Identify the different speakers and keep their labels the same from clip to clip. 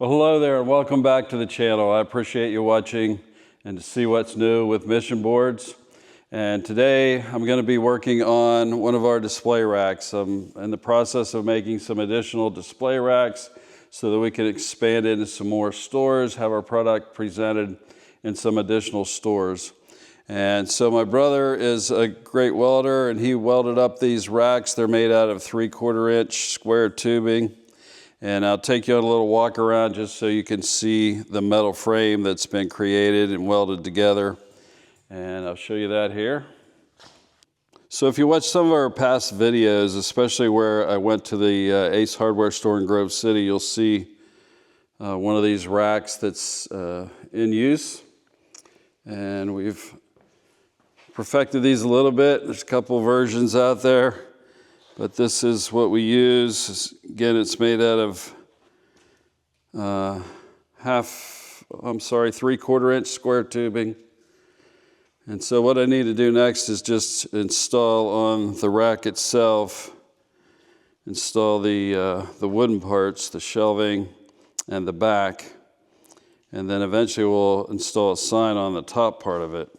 Speaker 1: Well, hello there and welcome back to the channel. I appreciate you watching and to see what's new with mission boards. And today I'm going to be working on one of our display racks. I'm in the process of making some additional display racks so that we can expand into some more stores, have our product presented in some additional stores. And so my brother is a great welder and he welded up these racks. They're made out of 3/4 inch square tubing. And I'll take you on a little walk around just so you can see the metal frame that's been created and welded together. And I'll show you that here. So if you watch some of our past videos, especially where I went to the Ace Hardware store in Grove City, you'll see one of these racks that's in use. And we've perfected these a little bit. There's a couple versions out there. But this is what we use. Again, it's made out of 3/4 inch square tubing. And so what I need to do next is just install on the rack itself, install the wooden parts, the shelving and the back. And then eventually we'll install a sign on the top part of it.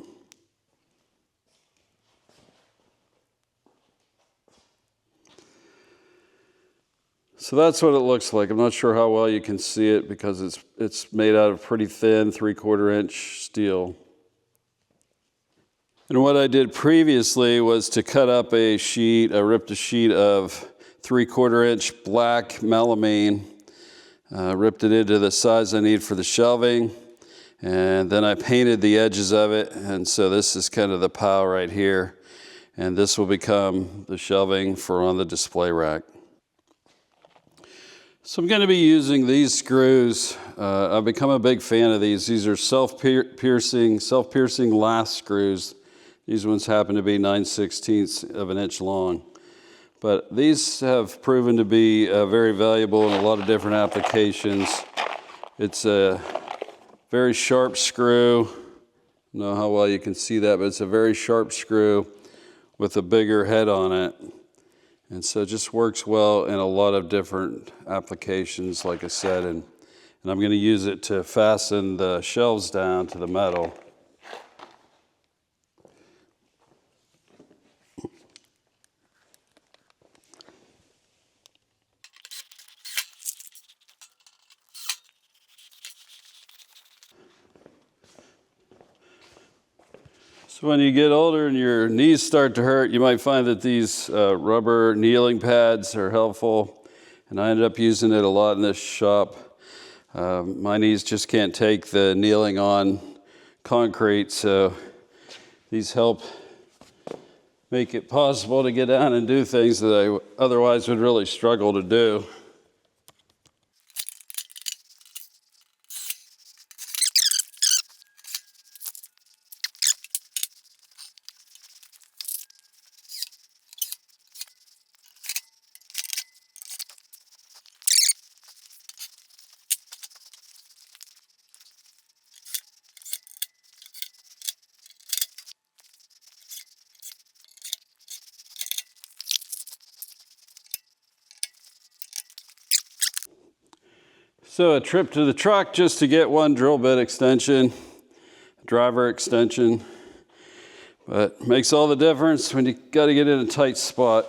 Speaker 1: So that's what it looks like. I'm not sure how well you can see it because it's made out of pretty thin 3/4 inch steel. And what I did previously was to cut up a sheet. I ripped a sheet of 3/4 inch black melamine, ripped it into the size I need for the shelving, and then I painted the edges of it. And so this is kind of the pile right here. And this will become the shelving for on the display rack. So I'm going to be using these screws. I've become a big fan of these. These are self-piercing last screws. These ones happen to be 9/16 of an inch long. But these have proven to be very valuable in a lot of different applications. It's a very sharp screw. I don't know how well you can see that, but it's a very sharp screw with a bigger head on it. And so it just works well in a lot of different applications, like I said, and I'm going to use it to fasten the shelves down to the metal. So when you get older and your knees start to hurt, you might find that these rubber kneeling pads are helpful. And I ended up using it a lot in this shop. My knees just can't take the kneeling on concrete, so these help make it possible to get down and do things that I otherwise would really struggle to do. So a trip to the truck just to get one drill bit extension, driver extension, but makes all the difference when you got to get in a tight spot.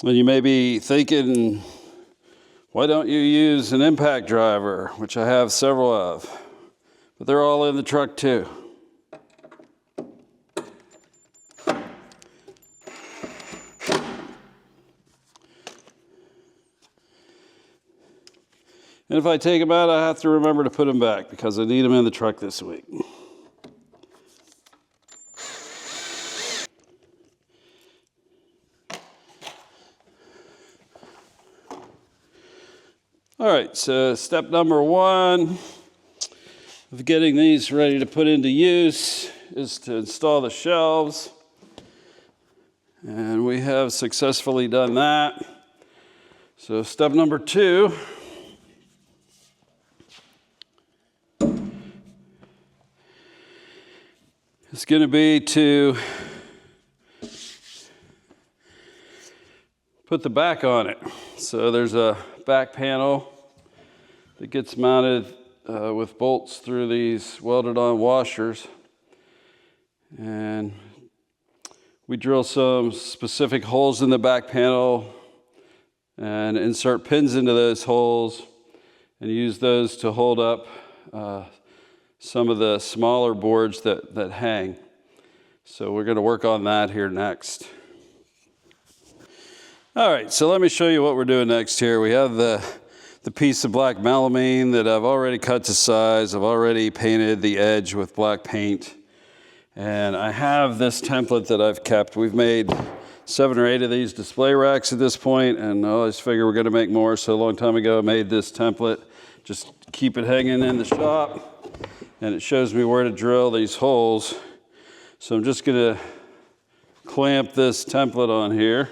Speaker 1: And you may be thinking, why don't you use an impact driver, which I have several of, but they're all in the truck too. And if I take them out, I have to remember to put them back because I need them in the truck this week. All right, so step number one of getting these ready to put into use is to install the shelves. And we have successfully done that. So step number two is going to be to put the back on it. So there's a back panel that gets mounted with bolts through these welded on washers. And we drill some specific holes in the back panel and insert pins into those holes and use those to hold up some of the smaller boards that hang. So we're going to work on that here next. All right, so let me show you what we're doing next here. We have the piece of black melamine that I've already cut to size. I've already painted the edge with black paint. And I have this template that I've kept. We've made 7 or 8 of these display racks at this point, and I always figure we're going to make more. So a long time ago I made this template. Just keep it hanging in the shop, and it shows me where to drill these holes. So I'm just going to clamp this template on here.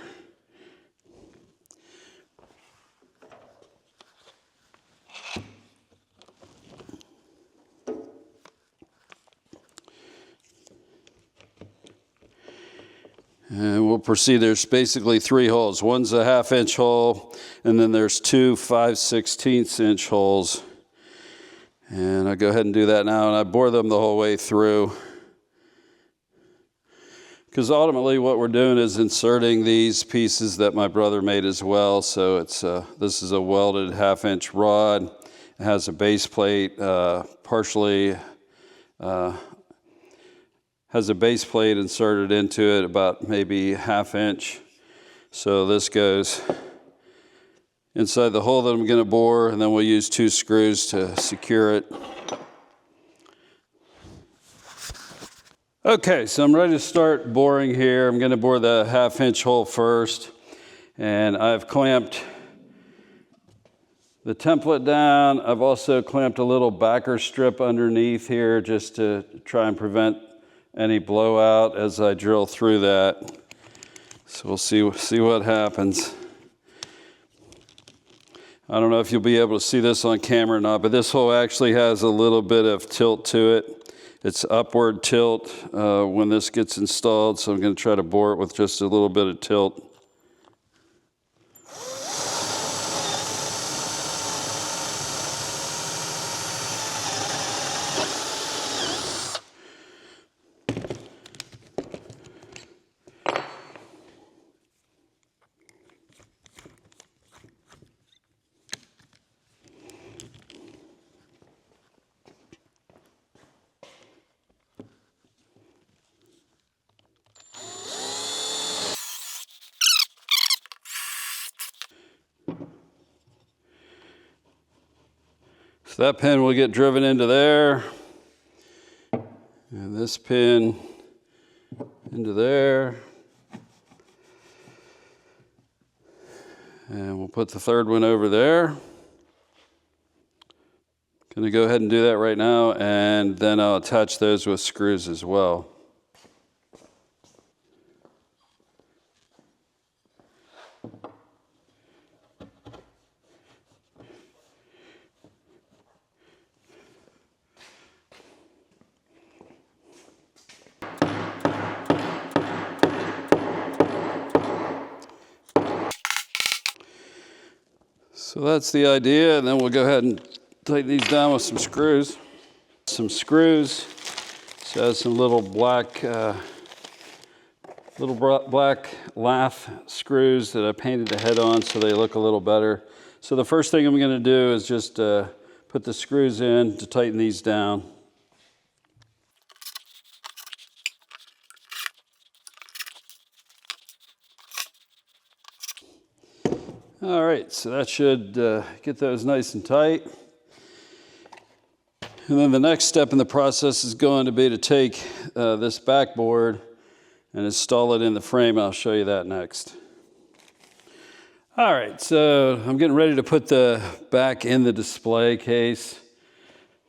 Speaker 1: And we'll proceed. There's basically 3 holes. One's a 1/2 inch hole, and then there's 2 5/16 inch holes. And I'll go ahead and do that now, and I bore them the whole way through. Because ultimately what we're doing is inserting these pieces that my brother made as well. So it's this is a welded 1/2 inch rod. It has a base plate, has a base plate inserted into it about maybe 1/2 inch. So this goes inside the hole that I'm going to bore, and then we'll use 2 screws to secure it. Okay, so I'm ready to start boring here. I'm going to bore the 1/2 inch hole first, and I've clamped the template down. I've also clamped a little backer strip underneath here just to try and prevent any blowout as I drill through that. So we'll see what happens. I don't know if you'll be able to see this on camera or not, but this hole actually has a little bit of tilt to it. It's upward tilt when this gets installed, so I'm going to try to bore it with just a little bit of tilt. So that pin will get driven into there, and this pin into there, and we'll put the 3rd one over there. Going to go ahead and do that right now, and then I'll attach those with screws as well. So that's the idea, and then we'll go ahead and tighten these down with some screws. So it has some little black lath screws that I painted the head on so they look a little better. So the first thing I'm going to do is just put the screws in to tighten these down. All right, so that should get those nice and tight. And then the next step in the process is going to be to take this backboard and install it in the frame. I'll show you that next. All right, so I'm getting ready to put the back in the display case,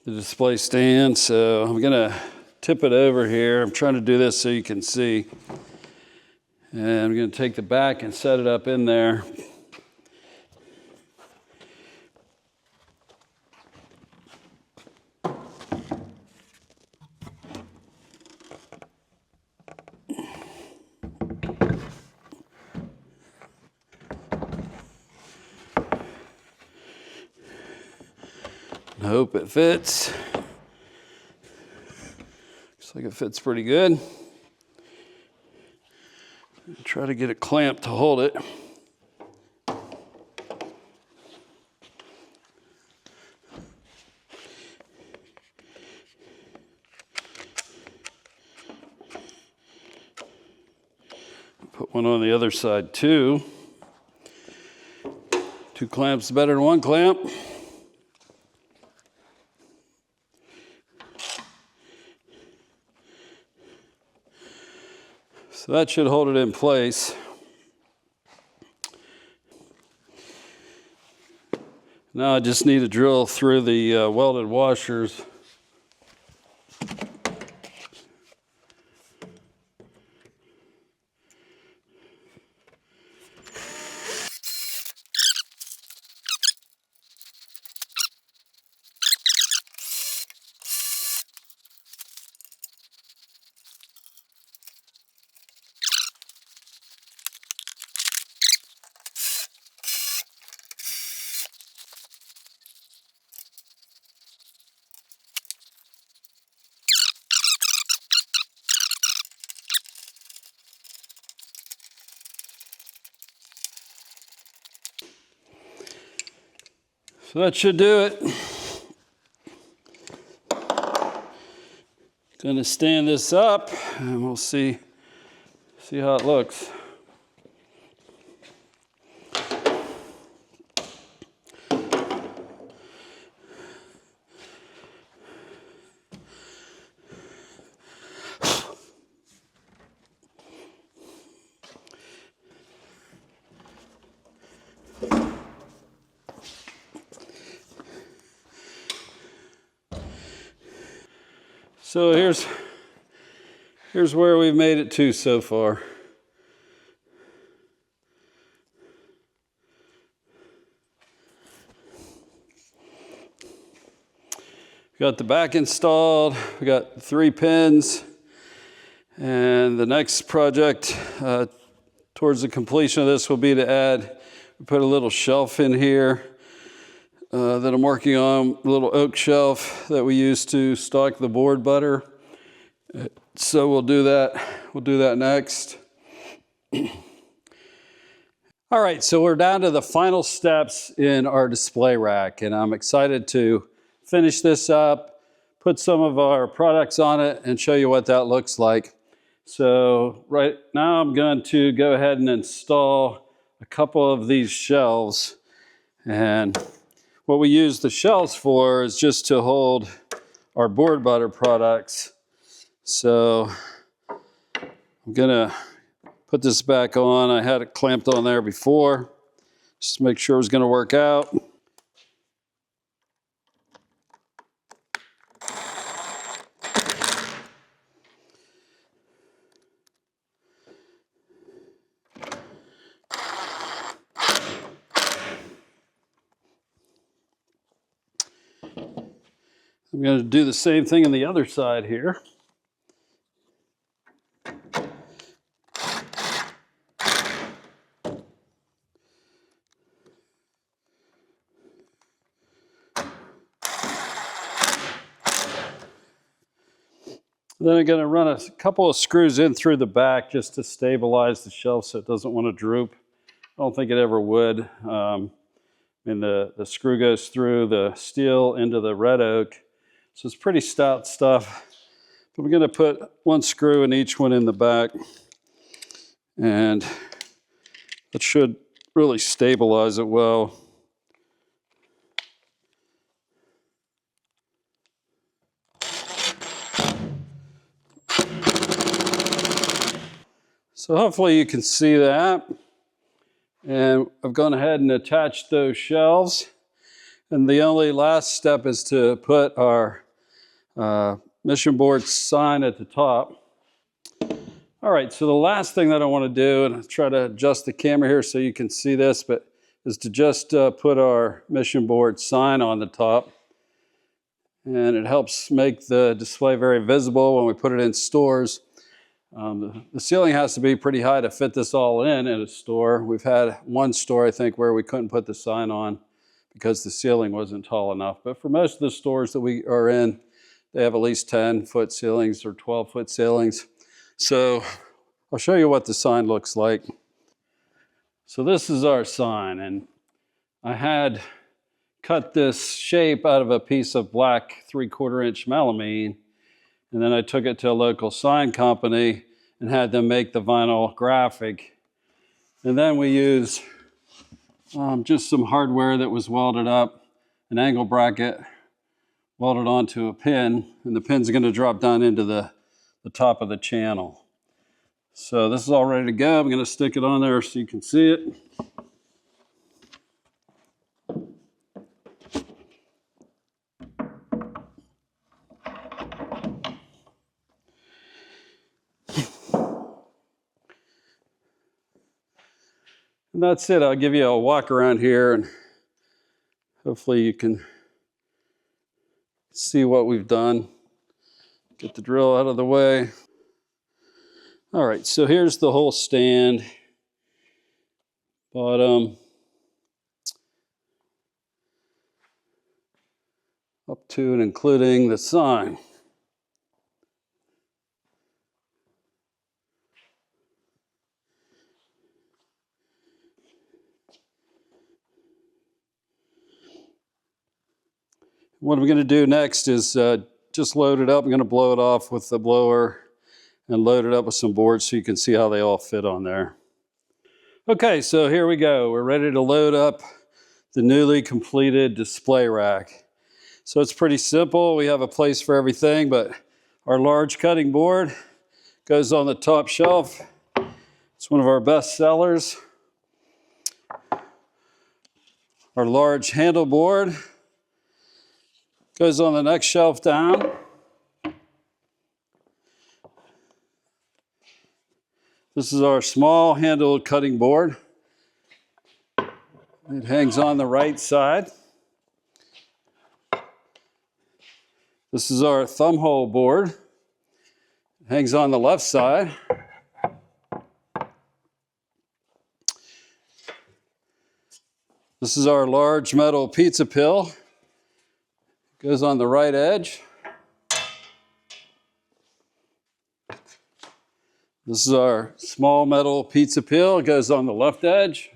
Speaker 1: the display stand. So I'm gonna tip it over here. I'm trying to do this so you can see. And I'm gonna take the back and set it up in there. I hope it fits. Looks like it fits pretty good. Try to get a clamp to hold it. Put one on the other side too. 2 clamps is better than 1 clamp. So that should hold it in place. Now I just need to drill through the welded washers. So that should do it. Gonna stand this up and we'll see how it looks. So here's where we've made it to so far. We got the back installed, we got 3 pins, and the next project towards the completion of this will be to put a little shelf in here that I'm working on, a little oak shelf that we use to stock the board butter. So we'll do that next. All right, so we're down to the final steps in our display rack, and I'm excited to finish this up, put some of our products on it, and show you what that looks like. So right now I'm going to go ahead and install a couple of these shelves, and what we use the shelves for is just to hold our board butter products. So I'm gonna put this back on. I had it clamped on there before, just to make sure it was gonna work out. I'm going to do the same thing on the other side here. Then I'm going to run a couple of screws in through the back just to stabilize the shelf so it doesn't want to droop. I don't think it ever would. And the screw goes through the steel into the red oak. So it's pretty stout stuff. But we're going to put 1 screw in each one in the back. And that should really stabilize it well. So hopefully you can see that. And I've gone ahead and attached those shelves. And the only last step is to put our mission board sign at the top. All right, so the last thing that I want to do, and I'll try to adjust the camera here so you can see this, but is to just put our mission board sign on the top. And it helps make the display very visible when we put it in stores. The ceiling has to be pretty high to fit this all in a store. We've had 1 store, I think, where we couldn't put the sign on because the ceiling wasn't tall enough. But for most of the stores that we are in, they have at least 10-foot ceilings or 12-foot ceilings. So I'll show you what the sign looks like. So this is our sign, and I had cut this shape out of a piece of black 3/4-inch melamine, and then I took it to a local sign company and had them make the vinyl graphic. And then we use just some hardware that was welded up, an angle bracket welded onto a pin, and the pin's going to drop down into the top of the channel. So this is all ready to go. I'm going to stick it on there so you can see it. And that's it. I'll give you a walk around here and hopefully you can see what we've done. Get the drill out of the way. All right, so here's the whole stand. Bottom up to and including the sign. What I'm going to do next is just load it up. I'm going to blow it off with the blower and load it up with some boards so you can see how they all fit on there. Okay, so here we go. We're ready to load up the newly completed display rack. So it's pretty simple. We have a place for everything, but our large cutting board goes on the top shelf. It's one of our best sellers. Our large handle board goes on the next shelf down. This is our small handled cutting board. It hangs on the right side. This is our thumb hole board. It hangs on the left side. This is our large metal pizza pill. It goes on the right edge. This is our small metal pizza pill. It goes on the left edge.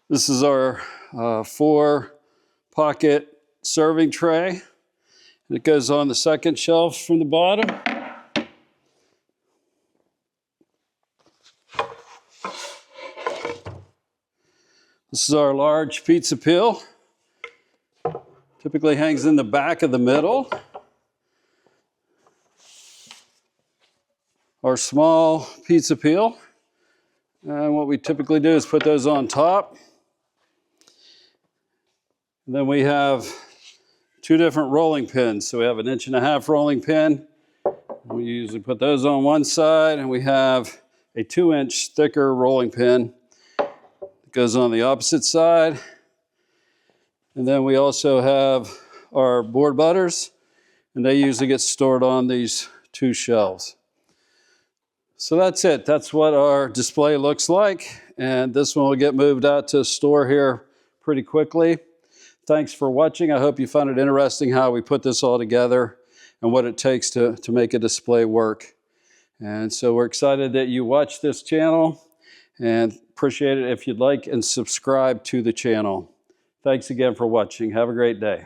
Speaker 1: This is our 4-pocket serving tray. It goes on the second shelf from the bottom. This is our large pizza pill. Typically hangs in the back of the middle. Our small pizza peel. And what we typically do is put those on top. And then we have 2 different rolling pins. So we have an 1.5-inch rolling pin. We usually put those on one side, and we have a 2-inch thicker rolling pin that goes on the opposite side. And then we also have our board butters, and they usually get stored on these 2 shelves. So that's it. That's what our display looks like. And this one will get moved out to a store here pretty quickly. Thanks for watching. I hope you found it interesting how we put this all together and what it takes to make a display work. And so we're excited that you watch this channel and appreciate it if you'd like and subscribe to the channel. Thanks again for watching. Have a great day.